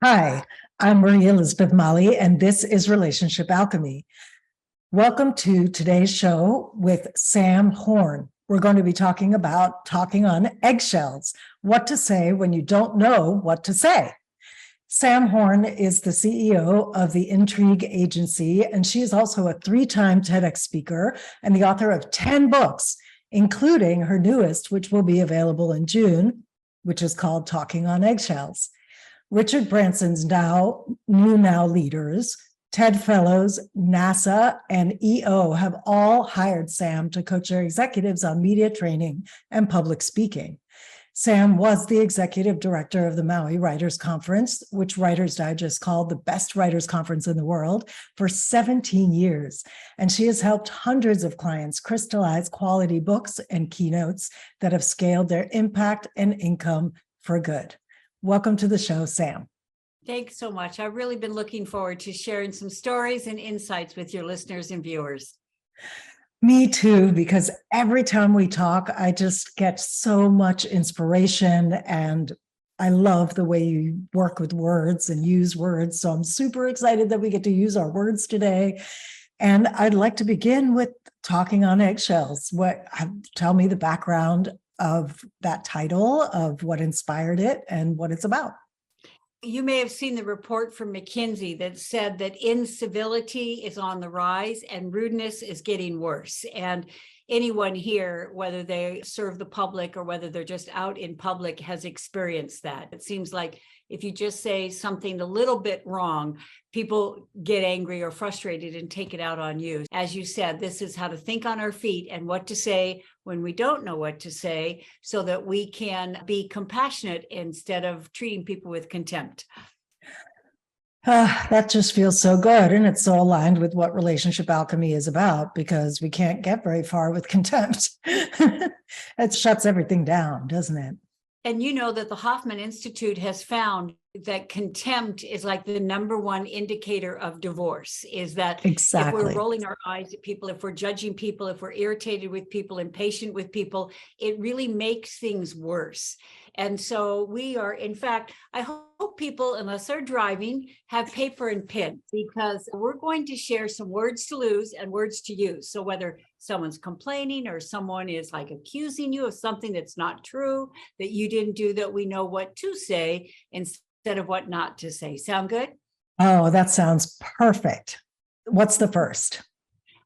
Hi, I'm Maria Elizabeth Molly, and this is Relationship Alchemy. Welcome to today's show with Sam Horn. We're going to be talking about talking on eggshells, what to say when you don't know what to say. Sam Horn is the CEO of the Intrigue Agency, and she is also a 3-time TEDx speaker and the author of 10 books, including her newest, which will be available in June, which is called Talking on Eggshells. Richard Branson's Now leaders, TED Fellows, NASA, and EO have all hired Sam to coach their executives on media training and public speaking. Sam was the executive director of the Maui Writers Conference, which Writers Digest called the best writers conference in the world, for 17 years. And she has helped hundreds of clients crystallize quality books and keynotes that have scaled their impact and income for good. Welcome to the show, Sam. Thanks so much. I've really been looking forward to sharing some stories and insights with your listeners and viewers. Me too, because every time we talk, I just get so much inspiration, and I love the way you work with words and use words. So I'm super excited that we get to use our words today. And I'd like to begin with talking on eggshells. Tell me the background of that title, of what inspired it and what it's about. You may have seen the report from McKinsey that said that incivility is on the rise and rudeness is getting worse. And anyone here, whether they serve the public or whether they're just out in public, has experienced that. It seems like if you just say something a little bit wrong, people get angry or frustrated and take it out on you. As you said, this is how to think on our feet and what to say when we don't know what to say, so that we can be compassionate instead of treating people with contempt. That just feels so good. And it's so aligned with what relationship alchemy is about, because we can't get very far with contempt. It shuts everything down, doesn't it? And you know that the Hoffman Institute has found that contempt is like the number one indicator of divorce, is that Exactly. If we're rolling our eyes at people, if we're judging people, if we're irritated with people, impatient with people, it really makes things worse. And so we are, in fact, I hope people, unless they're driving, have paper and pen, because we're going to share some words to lose and words to use. So whether someone's complaining or someone is like accusing you of something that's not true, that you didn't do, that we know what to say instead of what not to say. Sound good? Oh, that sounds perfect. What's the first?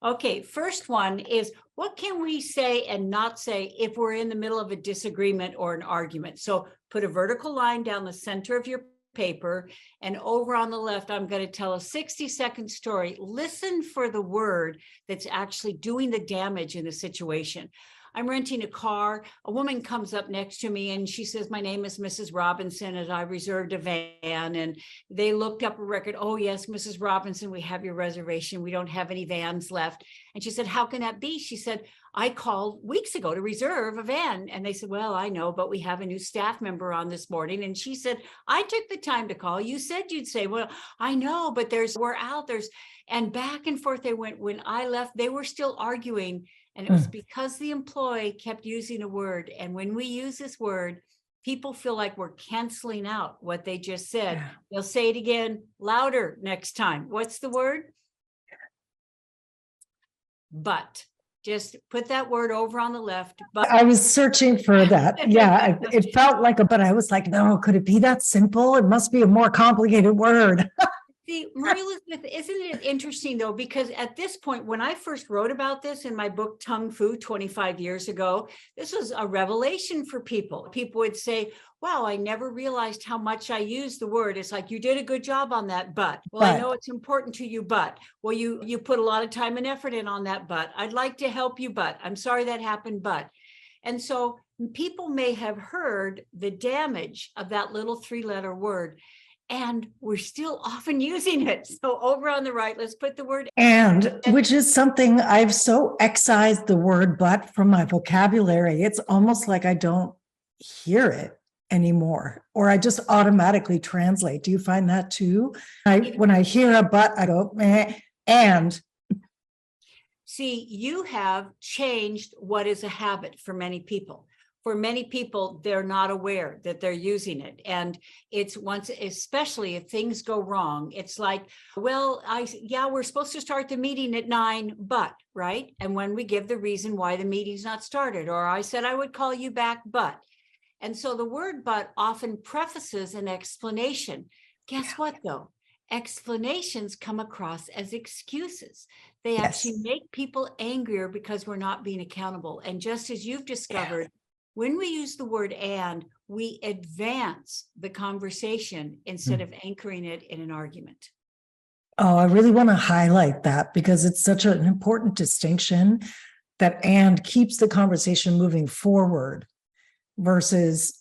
Okay, first one is, what can we say and not say if we're in the middle of a disagreement or an argument? So put a vertical line down the center of your paper, and over on the left, I'm going to tell a 60-second story. Listen for the word that's actually doing the damage in the situation. I'm renting a car. A woman comes up next to me and she says, "My name is Mrs. Robinson and I reserved a van." And they looked up a record. "Oh yes, Mrs. Robinson, we have your reservation. We don't have any vans left." And she said, "How can that be?" She said, "I called weeks ago to reserve a van." And they said, "Well, I know, but we have a new staff member on this morning." And she said, "I took the time to call. You said you'd say." "Well, I know, but we're out. And back and forth they went. When I left, they were still arguing. And it was because the employee kept using a word. And when we use this word, people feel like we're canceling out what they just said. Yeah. They'll say it again louder next time. What's the word? But. Just put that word over on the left. But I was searching for that. Yeah, it felt like but I was like, no, could it be that simple? It must be a more complicated word. See, Maria Elizabeth, isn't it interesting though? Because at this point, when I first wrote about this in my book, Tongue Fu, 25 years ago, this was a revelation for people. People would say, "Wow, I never realized how much I used the word." It's like, "You did a good job on that, but." "Well, I know it's important to you, but." "Well, you put a lot of time and effort in on that, but." "I'd like to help you, but." "I'm sorry that happened, but." And so people may have heard the damage of that little 3-letter word, and we're still often using it. So over on the right, let's put the word and, which is something I've so excised the word "but" from my vocabulary. It's almost like I don't hear it anymore, or I just automatically translate. Do you find that too? When I hear a "but," I go, and. See, you have changed what is a habit for many people. for many people, they're not aware that they're using it. And it's once, especially if things go wrong, it's like, well, we're supposed to start the meeting at 9, but, right? And when we give the reason why the meeting's not started, or I said I would call you back, but. And so the word but often prefaces an explanation. Guess what though? Explanations come across as excuses. They actually make people angrier because we're not being accountable. And just as you've discovered, when we use the word and, we advance the conversation instead of anchoring it in an argument. Oh, I really want to highlight that because it's such an important distinction, that and keeps the conversation moving forward versus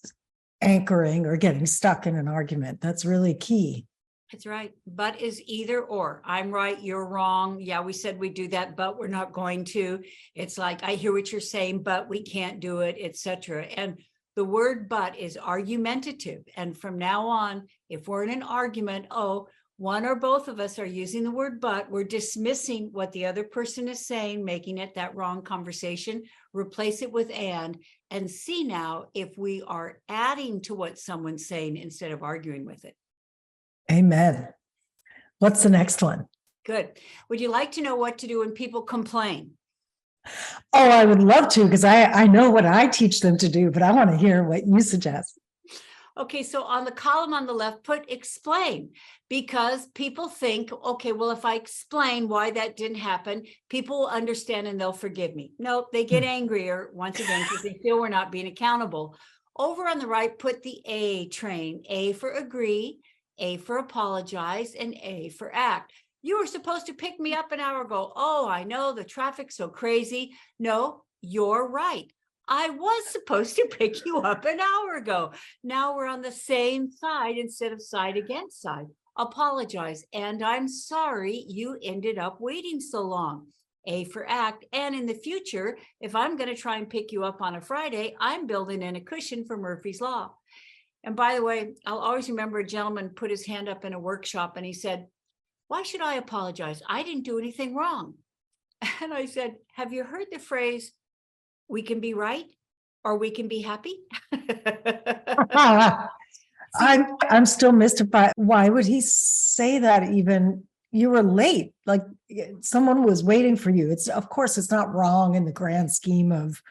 anchoring or getting stuck in an argument. That's really key. That's right. But is either or. I'm right, you're wrong. Yeah, we said we'd do that, but we're not going to. It's like, I hear what you're saying, but we can't do it, etc. And the word but is argumentative. And from now on, if we're in an argument, one or both of us are using the word but, we're dismissing what the other person is saying, making it that wrong conversation, replace it with and see now if we are adding to what someone's saying instead of arguing with it. Amen. What's the next one? Good. Would you like to know what to do when people complain? Oh, I would love to, because I know what I teach them to do, but I want to hear what you suggest. Okay, so on the column on the left, put explain, because people think, okay, well, if I explain why that didn't happen, people will understand and they'll forgive me. Nope, they get angrier once again because they feel we're not being accountable. Over on the right, put the A train, A for agree, A for apologize, and A for act. You were supposed to pick me up an hour ago. Oh, I know the traffic's so crazy. No, you're right. I was supposed to pick you up an hour ago. Now we're on the same side instead of side against side. Apologize. And I'm sorry you ended up waiting so long. A for act. And in the future, if I'm going to try and pick you up on a Friday, I'm building in a cushion for Murphy's Law. And by the way, I'll always remember a gentleman put his hand up in a workshop and he said, why should I apologize? I didn't do anything wrong. And I said, have you heard the phrase, we can be right or we can be happy? I'm still mystified. Why would he say that even? You were late, like someone was waiting for you. Of course, it's not wrong in the grand scheme of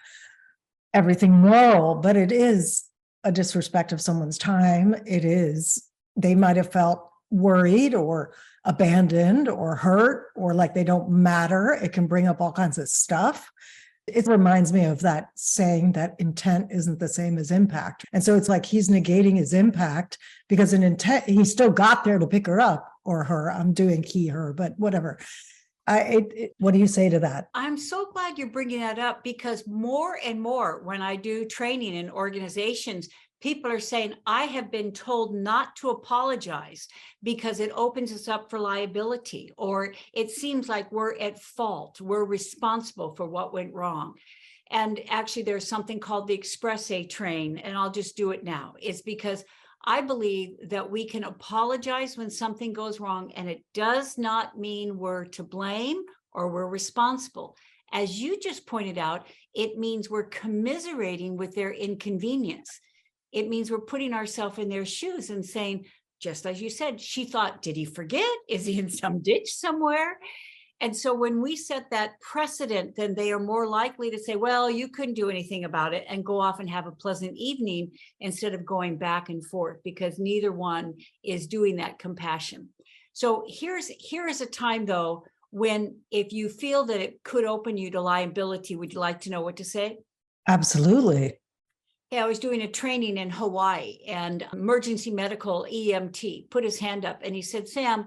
everything moral, but it is a disrespect of someone's time. It is, they might have felt worried or abandoned or hurt or like they don't matter. It can bring up all kinds of stuff. It reminds me of that saying that intent isn't the same as impact. And so it's like he's negating his impact because in intent, he still got there to pick her up or her. I'm doing he, her, but whatever. What do you say to that? I'm so glad you're bringing that up because more and more when I do training in organizations, people are saying, I have been told not to apologize because it opens us up for liability, or it seems like we're at fault. We're responsible for what went wrong. And actually, there's something called the Express A train, and I'll just do it now. It's because I believe that we can apologize when something goes wrong, and it does not mean we're to blame or we're responsible. As you just pointed out, it means we're commiserating with their inconvenience. It means we're putting ourselves in their shoes and saying, just as you said, she thought, did he forget? Is he in some ditch somewhere? And so when we set that precedent, then they are more likely to say, well, you couldn't do anything about it, and go off and have a pleasant evening instead of going back and forth, because neither one is doing that compassion. So here is a time, though, when if you feel that it could open you to liability, would you like to know what to say? Absolutely. Yeah, I was doing a training in Hawaii, and emergency medical EMT put his hand up and he said, Sam,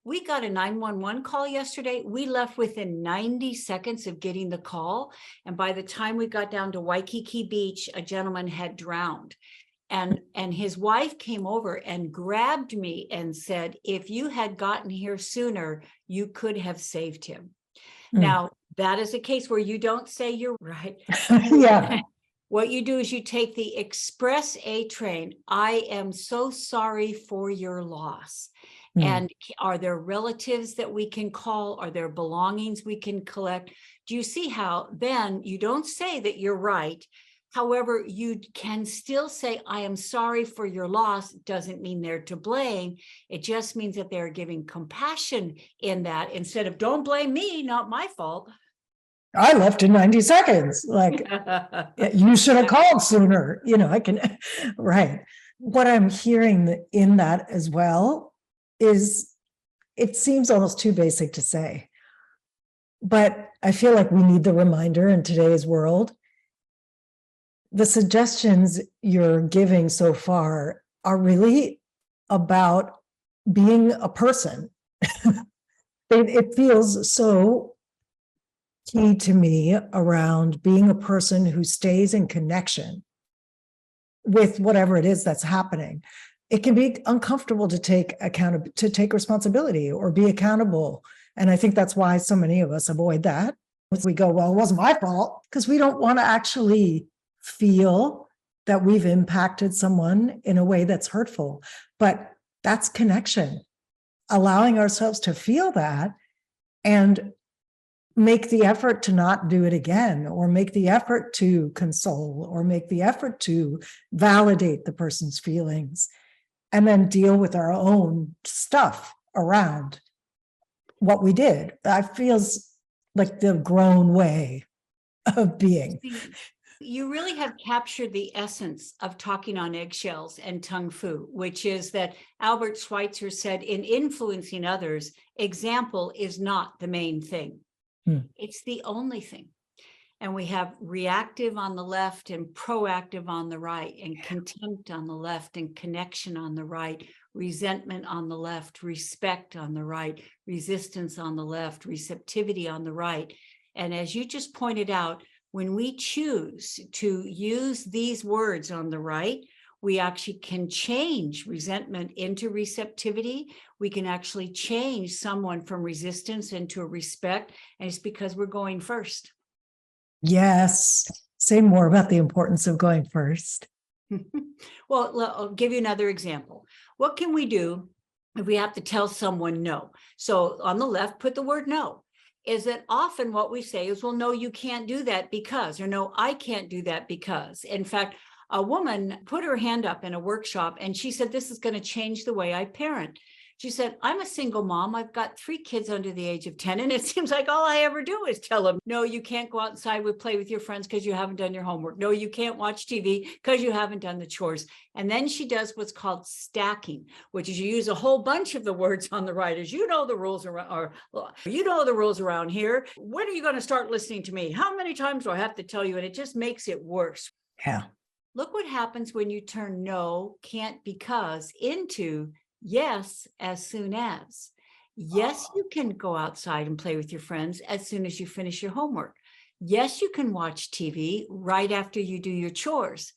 we got a 911 call yesterday. We left within 90 seconds of getting the call. And by the time we got down to Waikiki Beach, a gentleman had drowned. And his wife came over and grabbed me and said, if you had gotten here sooner, you could have saved him. Now, that is a case where you don't say you're right. Yeah. What you do is you take the Express A train. I am so sorry for your loss. And are there relatives that we can call? Are there belongings we can collect? Do you see how then you don't say that you're right? However, you can still say, I am sorry for your loss. Doesn't mean they're to blame. It just means that they're giving compassion in that instead of don't blame me, not my fault. I left in 90 seconds. Like, you should have called sooner. I can, right. What I'm hearing in that as well is it seems almost too basic to say, but I feel like we need the reminder in today's world. The suggestions you're giving so far are really about being a person. It feels so key to me around being a person who stays in connection with whatever it is that's happening. It can be uncomfortable to take responsibility or be accountable. And I think that's why so many of us avoid that. We go, well, it wasn't my fault, because we don't want to actually feel that we've impacted someone in a way that's hurtful. But that's connection, allowing ourselves to feel that and make the effort to not do it again, or make the effort to console, or make the effort to validate the person's feelings, and then deal with our own stuff around what we did. That feels like the grown way of being. You really have captured the essence of talking on eggshells and tongue fu, which is that Albert Schweitzer said, in influencing others, example is not the main thing. It's the only thing. And we have reactive on the left and proactive on the right, and contempt on the left and connection on the right, resentment on the left, respect on the right, resistance on the left, receptivity on the right. And as you just pointed out, when we choose to use these words on the right, we actually can change resentment into receptivity. We can actually change someone from resistance into a respect. And it's because we're going first. Yes. Say more about the importance of going first. Well, I'll give you another example. What can we do if we have to tell someone no? So on the left, put the word no. Is that often what we say is, well, no, you can't do that because, or no, I can't do that because. In fact, a woman put her hand up in a workshop and she said, this is going to change the way I parent. She said, I'm a single mom. I've got 3 kids under the age of 10. And it seems like all I ever do is tell them, no, you can't go outside and play with your friends because you haven't done your homework. No, you can't watch TV because you haven't done the chores. And then she does what's called stacking, which is you use a whole bunch of the words on the right. As you know, the rules around, or you know, the rules around here. When are you going to start listening to me? How many times do I have to tell you? And it just makes it worse. Yeah. Look what happens when you turn no, can't, because into yes, as soon as. Yes, you can go outside and play with your friends as soon as you finish your homework. Yes, you can watch TV right after you do your chores.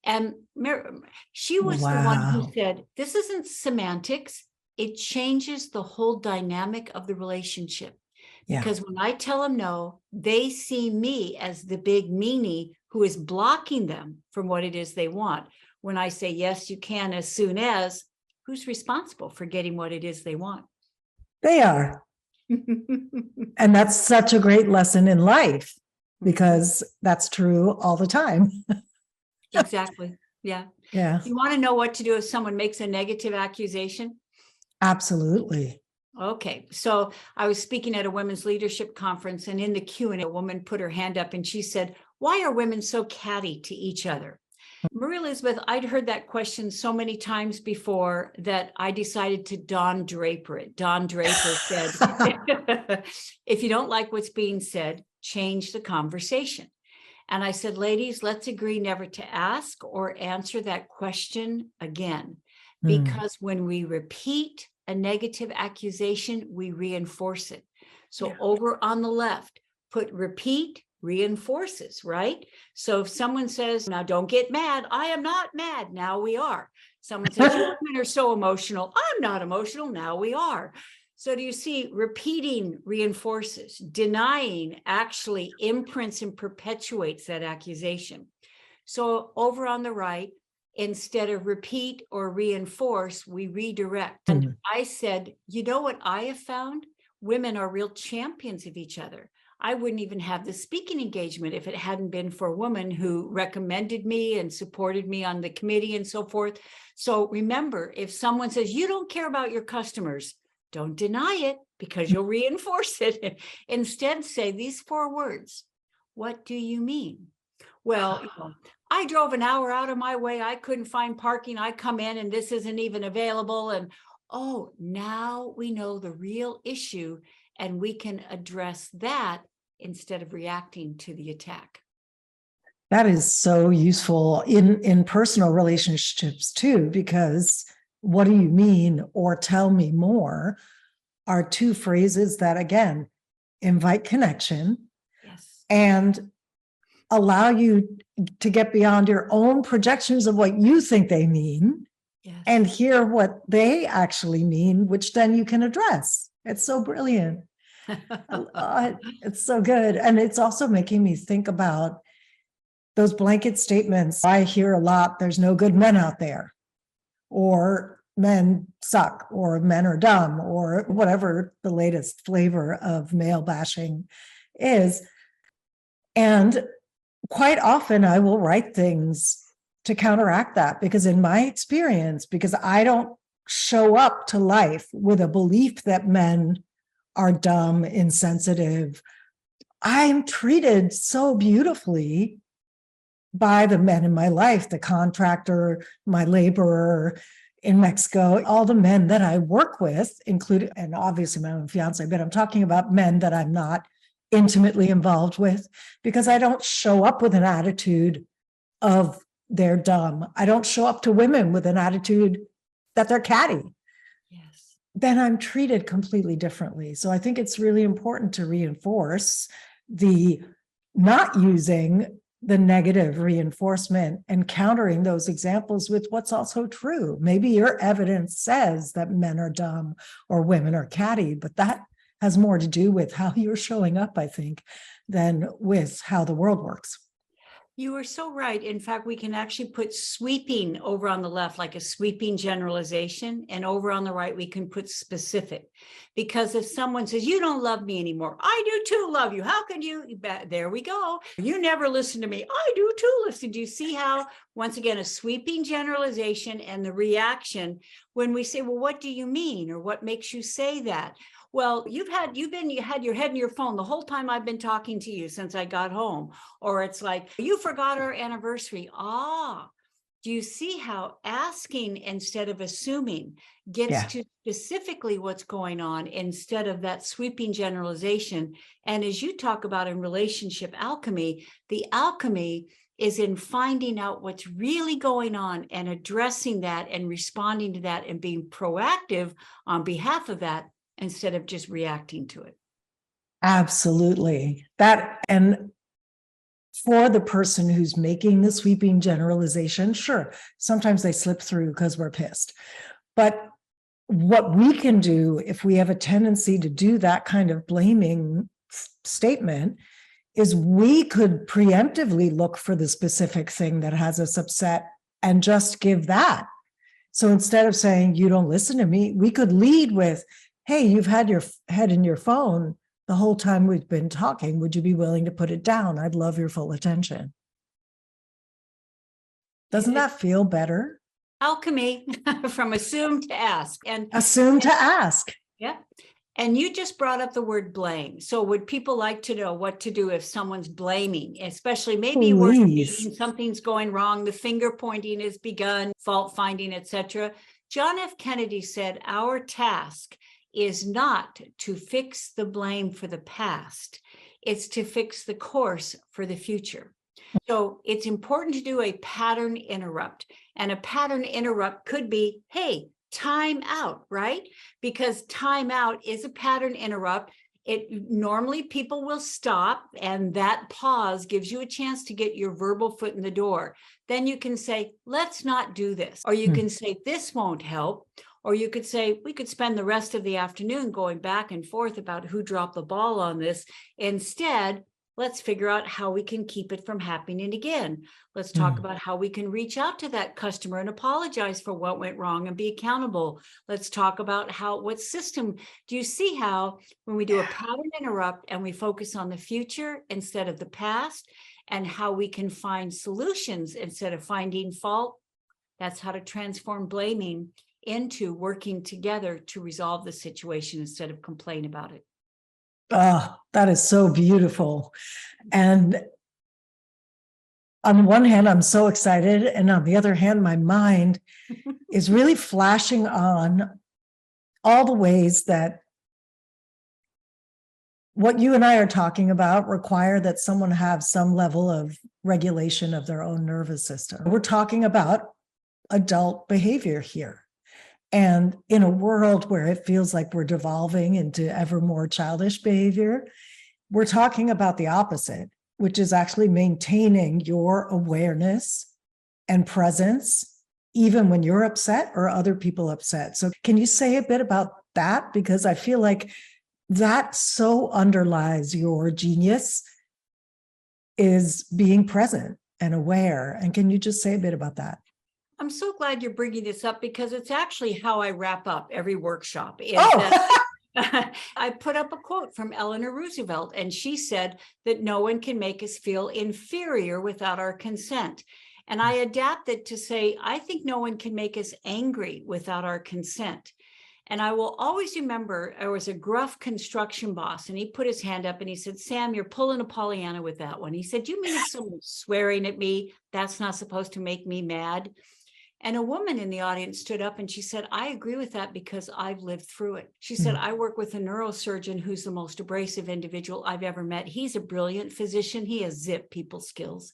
And she was the one who said, this isn't semantics. It changes the whole dynamic of the relationship. Yeah. Because when I tell them no, they see me as the big meanie who is blocking them from what it is they want. When I say, yes, you can as soon as, who's responsible for getting what it is they want? They are. And that's such a great lesson in life, because that's true all the time. Exactly. Yeah. Yeah. You want to know what to do if someone makes a negative accusation? Absolutely. Okay. So I was speaking at a women's leadership conference, and in the Q&A, a woman put her hand up and she said, why are women so catty to each other? Marie Elizabeth, I'd heard that question so many times before that I decided to Don Draper it. Don Draper said, if you don't like what's being said, change the conversation. And I said, ladies, let's agree never to ask or answer that question again. Because when we repeat a negative accusation, we reinforce it. So over on the left, put repeat, reinforces, right? So if someone says, now don't get mad, I am not mad, now we are. Someone says, you women are so emotional, I'm not emotional, now we are. So do you see, repeating reinforces, denying actually imprints and perpetuates that accusation. So over on the right, instead of repeat or reinforce, we redirect. And I said, you know what I have found? Women are real champions of each other. I wouldn't even have the speaking engagement if it hadn't been for a woman who recommended me and supported me on the committee and so forth. So remember, if someone says you don't care about your customers, don't deny it because you'll reinforce it. Instead, say these 4 words. What do you mean? Well, I drove an hour out of my way. I couldn't find parking. I come in and this isn't even available. And oh, now we know the real issue and we can address that instead of reacting to the attack. That is so useful in personal relationships too, because what do you mean or tell me more are 2 phrases that, again, invite connection and allow you to get beyond your own projections of what you think they mean and hear what they actually mean, which then you can address. It's so brilliant. It's so good. And it's also making me think about those blanket statements. I hear a lot, there's no good men out there, or men suck, or men are dumb, or whatever the latest flavor of male bashing is. And quite often I will write things to counteract that, because in my experience, because I don't show up to life with a belief that men are dumb, insensitive, I'm treated so beautifully by the men in my life, the contractor, my laborer in Mexico, all the men that I work with, including, and obviously my own fiance, but I'm talking about men that I'm not intimately involved with, because I don't show up with an attitude of they're dumb. I don't show up to women with an attitude that they're catty. Yes. Then I'm treated completely differently. So I think it's really important to reinforce the not using the negative reinforcement and countering those examples with what's also true. Maybe your evidence says that men are dumb or women are catty, but that has more to do with how you're showing up, I think, than with how the world works. You are so right. In fact, we can actually put sweeping over on the left, like a sweeping generalization, and over on the right, we can put specific. Because if someone says, you don't love me anymore, I do too love you. How can you? There we go. You never listen to me. I do too listen. Do you see how, once again, a sweeping generalization and the reaction when we say, well, what do you mean? Or what makes you say that? Well, you had your head in your phone the whole time I've been talking to you since I got home. Or it's like, you forgot our anniversary. Do you see how asking instead of assuming gets to specifically what's going on instead of that sweeping generalization? And as you talk about in relationship alchemy, the alchemy is in finding out what's really going on and addressing that and responding to that and being proactive on behalf of that, instead of just reacting to it. Absolutely. That, and for the person who's making the sweeping generalization, sure, sometimes they slip through because we're pissed. But what we can do if we have a tendency to do that kind of blaming statement is we could preemptively look for the specific thing that has us upset and just give that. So instead of saying, you don't listen to me, we could lead with, hey, you've had your head in your phone the whole time we've been talking. Would you be willing to put it down? I'd love your full attention. Doesn't that feel better? Alchemy from assume to ask. And assume to ask. Yeah. And you just brought up the word blame. So would people like to know what to do if someone's blaming, especially maybe something's going wrong, the finger pointing has begun, fault finding, etc. John F. Kennedy said, our task is not to fix the blame for the past. It's to fix the course for the future. So it's important to do a pattern interrupt. And a pattern interrupt could be, hey, time out, right? Because time out is a pattern interrupt. Normally people will stop, and that pause gives you a chance to get your verbal foot in the door. Then you can say, let's not do this. Or you can say, this won't help. Or you could say, we could spend the rest of the afternoon going back and forth about who dropped the ball on this. Instead, Let's figure out how we can keep it from happening again. Let's talk about how we can reach out to that customer and apologize for what went wrong and be accountable. Let's talk about what system. Do you see how when we do a pattern interrupt and we focus on the future instead of the past, and how we can find solutions instead of finding fault? That's how to transform blaming into working together to resolve the situation instead of complain about it. Oh, that is so beautiful. And on one hand, I'm so excited. And on the other hand, my mind is really flashing on all the ways that what you and I are talking about require that someone have some level of regulation of their own nervous system. We're talking about adult behavior here. And in a world where it feels like we're devolving into ever more childish behavior, we're talking about the opposite, which is actually maintaining your awareness and presence, even when you're upset or other people upset. So can you say a bit about that? Because I feel like that so underlies your genius, is being present and aware. And can you just say a bit about that? I'm so glad you're bringing this up, because it's actually how I wrap up every workshop. I put up a quote from Eleanor Roosevelt, and she said that no one can make us feel inferior without our consent. And I adapted to say, I think no one can make us angry without our consent. And I will always remember, I was a gruff construction boss, and he put his hand up and he said, Sam, you're pulling a Pollyanna with that one. He said, you mean if someone's swearing at me, that's not supposed to make me mad? And a woman in the audience stood up and she said, I agree with that because I've lived through it. She said, I work with a neurosurgeon who's the most abrasive individual I've ever met. He's a brilliant physician. He has zip people skills.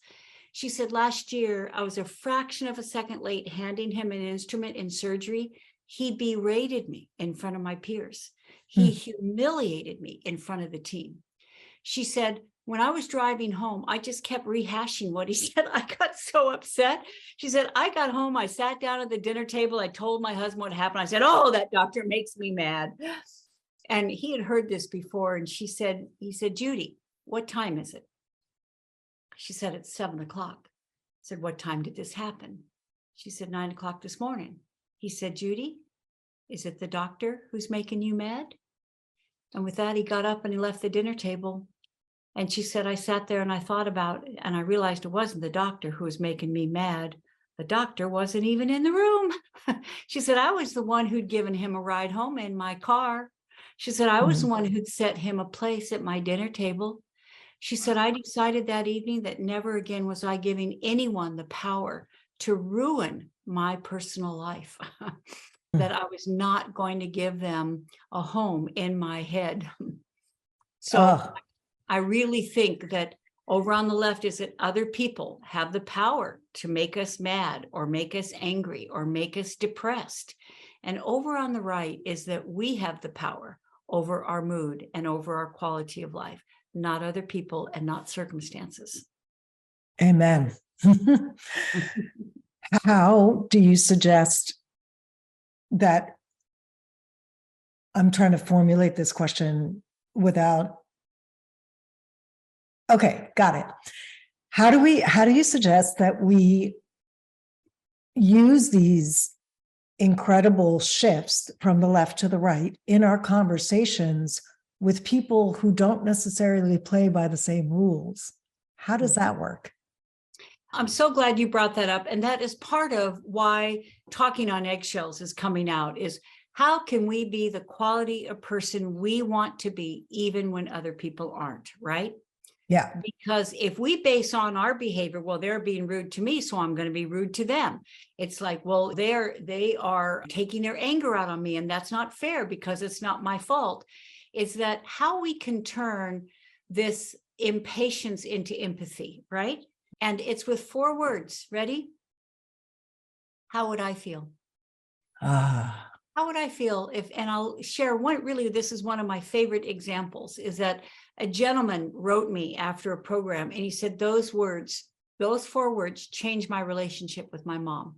She said, last year, I was a fraction of a second late handing him an instrument in surgery. He berated me in front of my peers. He humiliated me in front of the team. She said, when I was driving home, I just kept rehashing what he said. I got so upset. She said, I got home, I sat down at the dinner table. I told my husband what happened. I said, oh, that doctor makes me mad. And he had heard this before. And he said, Judy, what time is it? She said, it's 7 o'clock. I said, what time did this happen? She said, 9 o'clock this morning. He said, Judy, is it the doctor who's making you mad? And with that, he got up and he left the dinner table. And she said, I sat there and I thought about it, and I realized it wasn't the doctor who was making me mad. The doctor wasn't even in the room. She said, I was the one who'd given him a ride home in my car. She said, I was the one who'd set him a place at my dinner table. She said, I decided that evening that never again was I giving anyone the power to ruin my personal life, that I was not going to give them a home in my head. So I really think that over on the left is that other people have the power to make us mad or make us angry or make us depressed. And over on the right is that we have the power over our mood and over our quality of life, not other people and not circumstances. Amen. How do you suggest that? I'm trying to formulate this question without. Okay, got it. How do you suggest that we use these incredible shifts from the left to the right in our conversations with people who don't necessarily play by the same rules? How does that work? I'm so glad you brought that up. And that is part of why Talking on Eggshells is coming out, is how can we be the quality of person we want to be, even when other people aren't, right? Yeah. Because if we base on our behavior, well, they're being rude to me, so I'm going to be rude to them. It's like, well, they are taking their anger out on me, and that's not fair because it's not my fault. It's that how we can turn this impatience into empathy, right? And it's with 4 words. Ready? How would I feel? How would I feel if, and I'll share one, really, this is one of my favorite examples, is that a gentleman wrote me after a program and he said, those 4 words changed my relationship with my mom.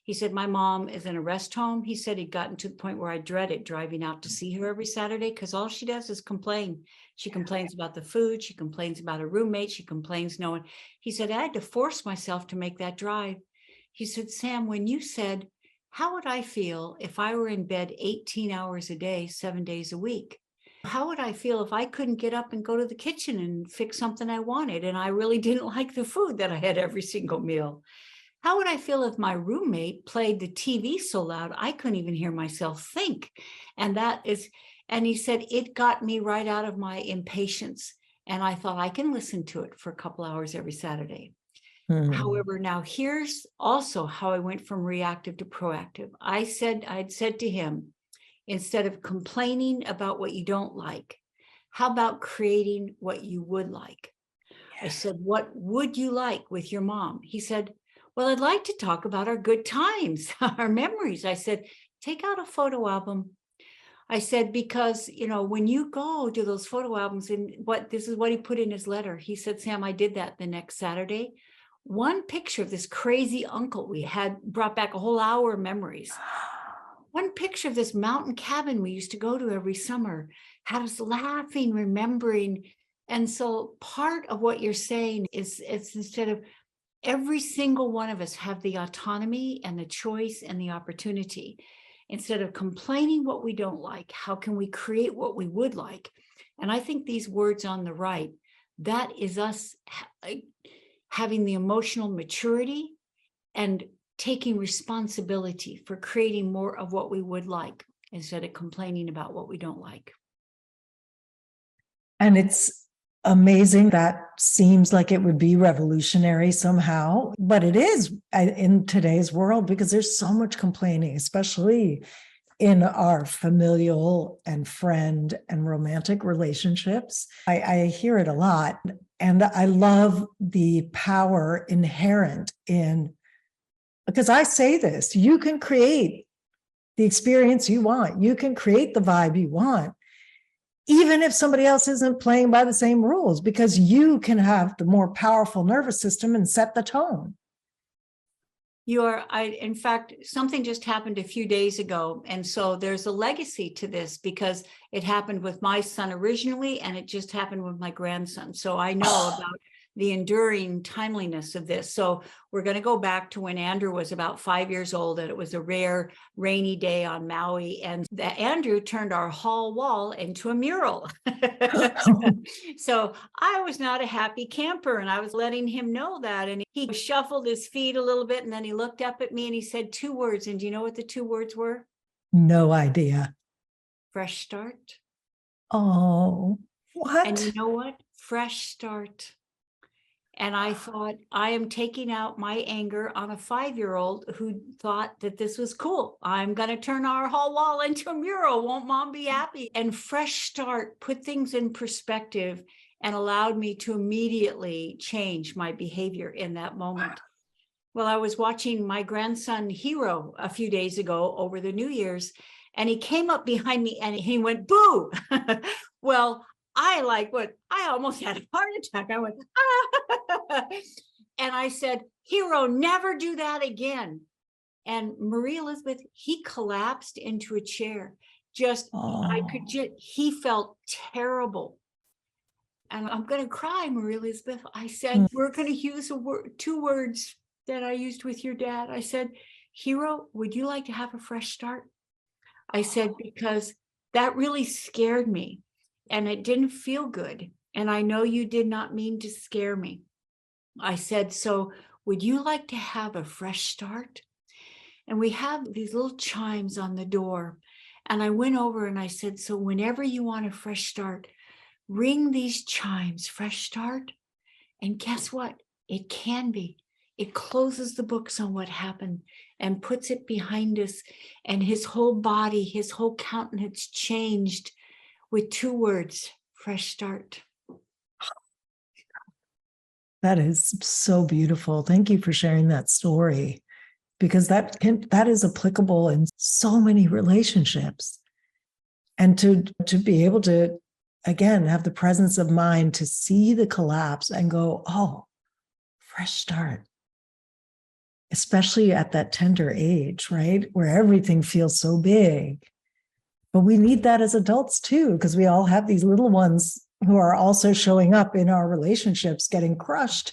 He said, my mom is in a rest home. He said he'd gotten to the point where I dreaded driving out to see her every Saturday because all she does is complain. She complains about the food. She complains about her roommate. She complains no one. He said, I had to force myself to make that drive. He said, Sam, when you said, how would I feel if I were in bed 18 hours a day, 7 days a week? How would I feel if I couldn't get up and go to the kitchen and fix something I wanted and I really didn't like the food that I had every single meal? How would I feel if my roommate played the TV so loud I couldn't even hear myself think? And he said, it got me right out of my impatience. And I thought I can listen to it for a couple hours every Saturday. However, now here's also how I went from reactive to proactive. I'd said to him, instead of complaining about what you don't like, how about creating what you would like? I said, what would you like with your mom? He said, well, I'd like to talk about our good times, our memories. I said, take out a photo album. I said, because, when you go to those photo albums, and this is what he put in his letter. He said, Sam, I did that the next Saturday. One picture of this crazy uncle we had brought back a whole hour of memories. One picture of this mountain cabin we used to go to every summer had us laughing, remembering. And so part of what you're saying is it's instead of every single one of us have the autonomy and the choice and the opportunity. Instead of complaining what we don't like, how can we create what we would like? And I think these words on the right, that is us having the emotional maturity and taking responsibility for creating more of what we would like instead of complaining about what we don't like. And it's amazing. That seems like it would be revolutionary somehow, but it is in today's world because there's so much complaining, especially in our familial and friend and romantic relationships. I hear it a lot. And I love the power inherent in, because I say this, you can create the experience you want. You can create the vibe you want, even if somebody else isn't playing by the same rules, because you can have the more powerful nervous system and set the tone. In fact, something just happened a few days ago. And so there's a legacy to this because it happened with my son originally, and it just happened with my grandson. So I know about the enduring timeliness of this. So we're going to go back to when Andrew was about 5 years old, and it was a rare rainy day on Maui. And Andrew turned our hall wall into a mural. So I was not a happy camper, and I was letting him know that. And he shuffled his feet a little bit, and then he looked up at me and he said 2 words. And do you know what the 2 words were? No idea. Fresh start. Oh, what? And you know what? Fresh start. And I thought, I am taking out my anger on a 5-year-old who thought that this was cool. I'm going to turn our hall wall into a mural. Won't mom be happy? And fresh start put things in perspective and allowed me to immediately change my behavior in that moment. Well, I was watching my grandson Hero a few days ago over the New Year's, and he came up behind me and he went, boo. Well, I almost had a heart attack. I went, ah. And I said, Hero, never do that again. And Marie Elizabeth, he collapsed into a chair. He felt terrible. And I'm going to cry, Marie Elizabeth. I said, we're going to use 2 words that I used with your dad. I said, Hero, would you like to have a fresh start? I said, because that really scared me. And it didn't feel good. And I know you did not mean to scare me. I said, so would you like to have a fresh start? And we have these little chimes on the door. And I went over and I said, so whenever you want a fresh start, ring these chimes, fresh start. And guess what? It can be. It closes the books on what happened and puts it behind us. And his whole body, his whole countenance changed with 2 words, fresh start. That is so beautiful. Thank you for sharing that story, because that is applicable in so many relationships. And to be able to, again, have the presence of mind to see the collapse and go, oh, fresh start. especially at that tender age, right? Where everything feels so big. But we need that as adults too, because we all have these little ones who are also showing up in our relationships, getting crushed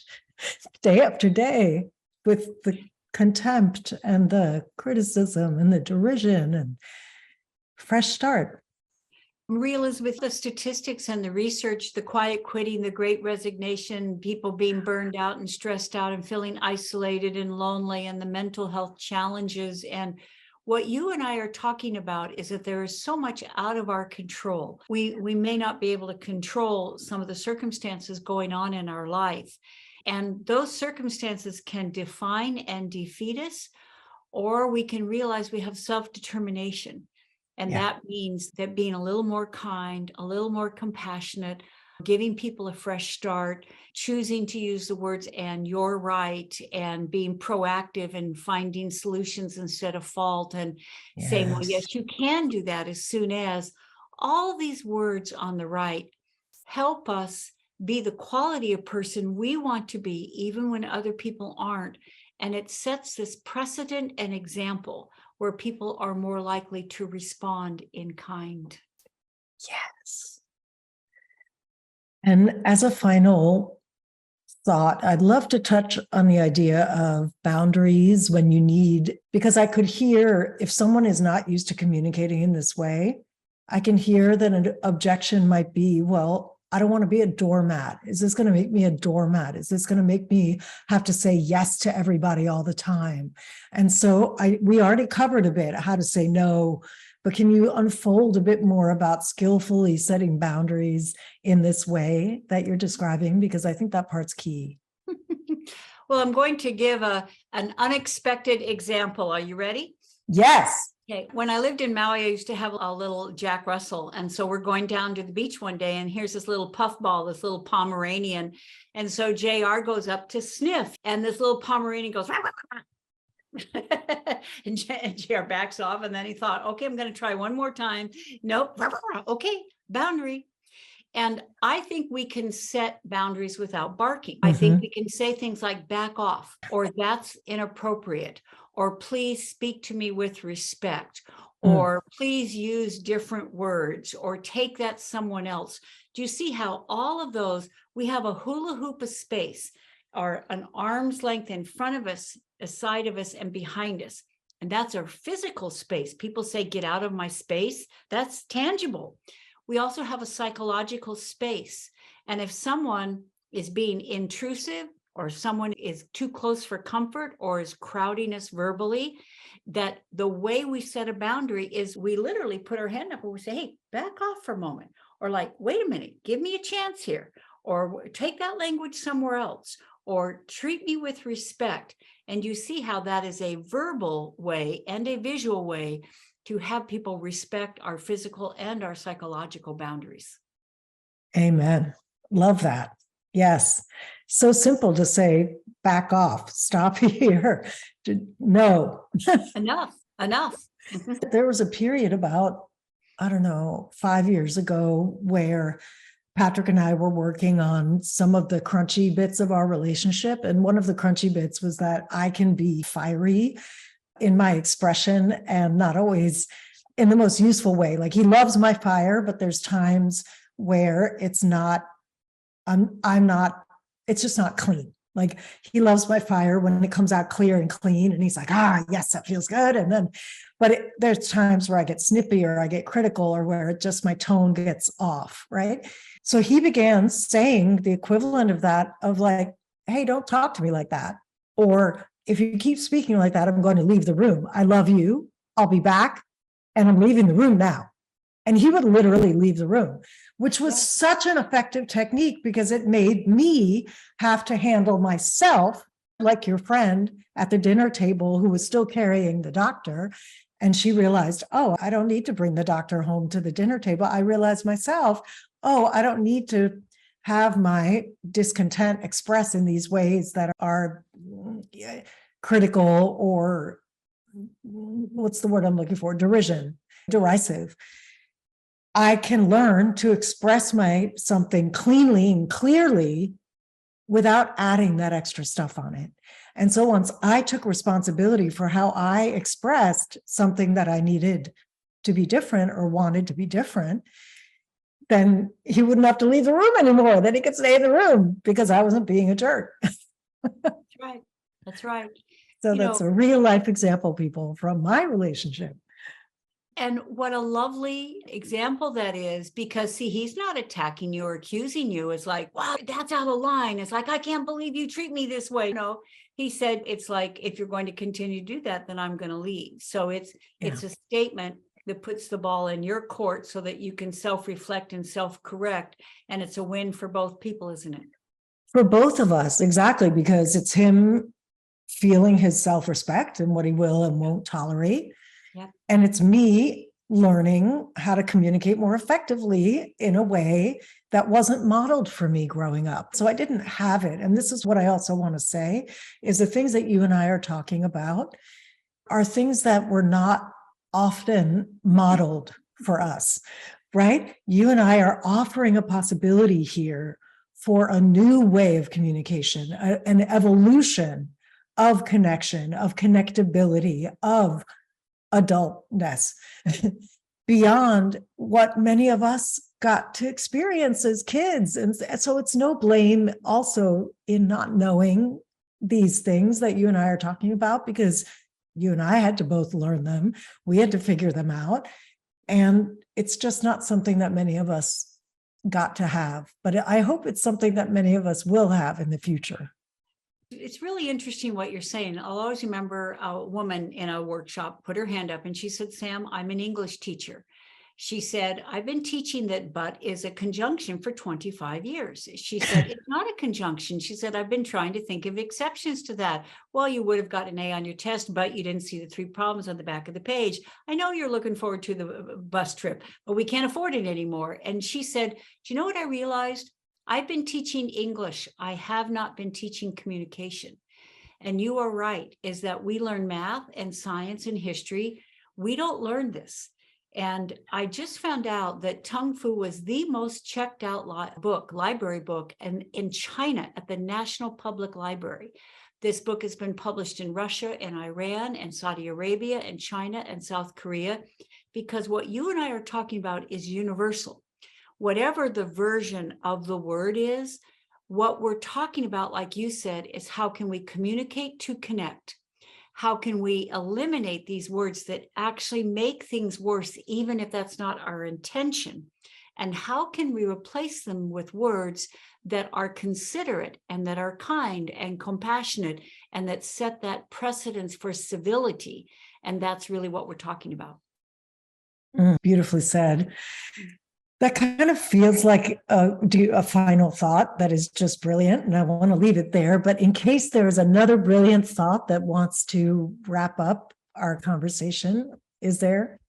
day after day with the contempt and the criticism and the derision and fresh start. Marie Elizabeth, the statistics and the research, the quiet quitting, the great resignation, people being burned out and stressed out and feeling isolated and lonely, and the mental health challenges. And what you and I are talking about is that there is so much out of our control. We may not be able to control some of the circumstances going on in our life. And those circumstances can define and defeat us, or we can realize we have self-determination. And that means that being a little more kind, a little more compassionate, giving people a fresh start, choosing to use the words "and you're right," and being proactive and finding solutions instead of fault, and saying, well, yes, you can do that, as soon as all these words on the right help us be the quality of person we want to be, even when other people aren't. And it sets this precedent and example where people are more likely to respond in kind. Yes. And as a final thought, I'd love to touch on the idea of boundaries when you need, because I could hear if someone is not used to communicating in this way, I can hear that an objection might be, well, I don't want to be a doormat. Is this going to make me a doormat? Is this going to make me have to say yes to everybody all the time? And so we already covered a bit how to say no, but can you unfold a bit more about skillfully setting boundaries in this way that you're describing? Because I think that part's key. Well, I'm going to give an unexpected example. Are you ready? Yes. Okay. When I lived in Maui, I used to have a little Jack Russell. And so we're going down to the beach one day, and here's this little puffball, this little Pomeranian. And so JR goes up to sniff, and this little Pomeranian goes, and JR backs off. And then he thought, okay, I'm going to try one more time. Nope. Okay, boundary. And I think we can set boundaries without barking. I think we can say things like back off, or that's inappropriate, or please speak to me with respect, or please use different words, or take that someone else. Do you see how all of those, we have a hula hoop of space, or an arm's length in front of us, aside of us, and behind us. And that's our physical space. People say, get out of my space. That's tangible. We also have a psychological space. And if someone is being intrusive, or someone is too close for comfort, or is crowding us verbally, that the way we set a boundary is we literally put our hand up and we say, hey, back off for a moment. Or like, wait a minute, give me a chance here. Or take that language somewhere else. Or treat me with respect. And you see how that is a verbal way and a visual way to have people respect our physical and our psychological boundaries. Amen. Love that. Yes. So simple to say, back off, stop here. No. Enough. There was a period about, 5 years ago where Patrick and I were working on some of the crunchy bits of our relationship. And one of the crunchy bits was that I can be fiery in my expression and not always in the most useful way. Like, he loves my fire, but there's times where it's not, it's just not clean. Like, he loves my fire when it comes out clear and clean. And he's like, yes, that feels good. And then, there's times where I get snippy or I get critical, or where it just, my tone gets off. Right. So he began saying the equivalent of that, of like, hey, don't talk to me like that. Or if you keep speaking like that, I'm going to leave the room. I love you. I'll be back. And I'm leaving the room now. And he would literally leave the room, which was such an effective technique, because it made me have to handle myself like your friend at the dinner table who was still carrying the doctor. And she realized, I don't need to bring the doctor home to the dinner table. I realized myself, I don't need to have my discontent express in these ways that are critical, or what's the word I'm looking for? Derisive. I can learn to express something cleanly and clearly without adding that extra stuff on it. And so once I took responsibility for how I expressed something that I needed to be different or wanted to be different, then he wouldn't have to leave the room anymore. Then he could stay in the room because I wasn't being a jerk. That's right. That's right. So You that's know, a real life example, people, from my relationship. and what a lovely example that is, because see, he's not attacking you or accusing you. It's like, wow, that's out of line. It's like, I can't believe you treat me this way. No, he said, it's like, if you're going to continue to do that, then I'm going to leave. So it's a statement that puts the ball in your court so that you can self-reflect and self-correct. And it's a win for both people, isn't it? For both of us, exactly, because it's him feeling his self-respect and what he will and won't tolerate. Yeah. And it's me learning how to communicate more effectively in a way that wasn't modeled for me growing up. So I didn't have it. And this is what I also want to say is the things that you and I are talking about are things that were not often modeled for us, right? You and I are offering a possibility here for a new way of communication, an evolution of connection, of connectability, of adultness beyond what many of us got to experience as kids. And so it's no blame also in not knowing these things that you and I are talking about, because you and I had to both learn them. We had to figure them out. And it's just not something that many of us got to have. But I hope it's something that many of us will have in the future. It's really interesting what you're saying. I'll always remember a woman in a workshop put her hand up and she said, Sam, I'm an English teacher. She said, I've been teaching that but is a conjunction for 25 years. She said, it's not a conjunction. She said, I've been trying to think of exceptions to that. Well, you would have got an A on your test, but you didn't see the 3 problems on the back of the page. I know you're looking forward to the bus trip, but we can't afford it anymore. And she said, do you know what I realized? I've been teaching English. I have not been teaching communication. And you are right, is that we learn math and science and history. We don't learn this. And I just found out that Tung Fu was the most checked out library book and in China at the National Public Library. This book has been published in Russia and Iran and Saudi Arabia and China and South Korea, because what you and I are talking about is universal. Whatever the version of the word is, what we're talking about, like you said, is how can we communicate to connect? How can we eliminate these words that actually make things worse, even if that's not our intention? And how can we replace them with words that are considerate and that are kind and compassionate and that set that precedence for civility? And that's really what we're talking about. Beautifully said. That kind of feels like a final thought that is just brilliant, and I want to leave it there. But in case there is another brilliant thought that wants to wrap up our conversation, is there?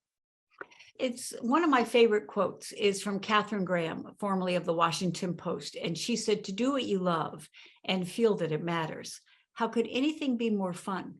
It's one of my favorite quotes is from Katharine Graham, formerly of the Washington Post. And she said, to do what you love and feel that it matters. How could anything be more fun?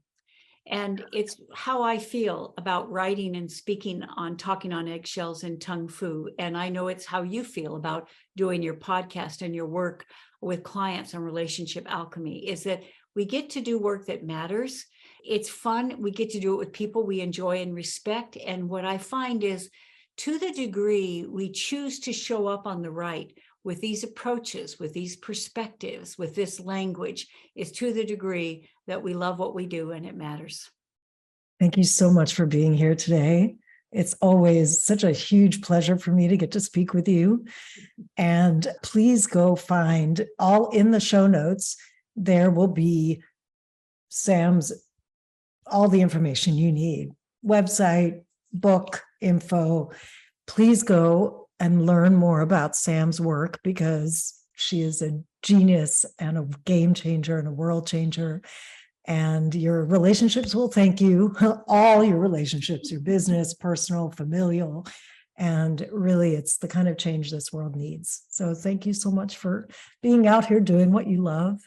And it's how I feel about writing and speaking on Talking on Eggshells and Tung Fu. And I know it's how you feel about doing your podcast and your work with clients on relationship alchemy, is that we get to do work that matters. It's fun. We get to do it with people we enjoy and respect. And what I find is, to the degree we choose to show up on the right with these approaches, with these perspectives, with this language, is to the degree that we love what we do and it matters. Thank you so much for being here today. It's always such a huge pleasure for me to get to speak with you. And please go find all in the show notes. There will be Sam's, all the information you need, website, book, info. Please go and learn more about Sam's work, because she is a genius and a game changer and a world changer. And your relationships will thank you, all your relationships, your business, personal, familial. And really, it's the kind of change this world needs. So thank you so much for being out here doing what you love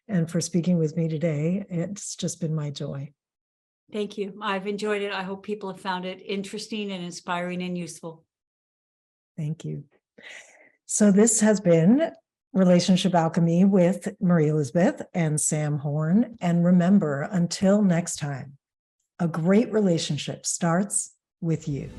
and for speaking with me today. It's just been my joy. Thank you. I've enjoyed it. I hope people have found it interesting and inspiring and useful. Thank you. So this has been Relationship Alchemy with Marie Elizabeth and Sam Horn. And remember, until next time, a great relationship starts with you.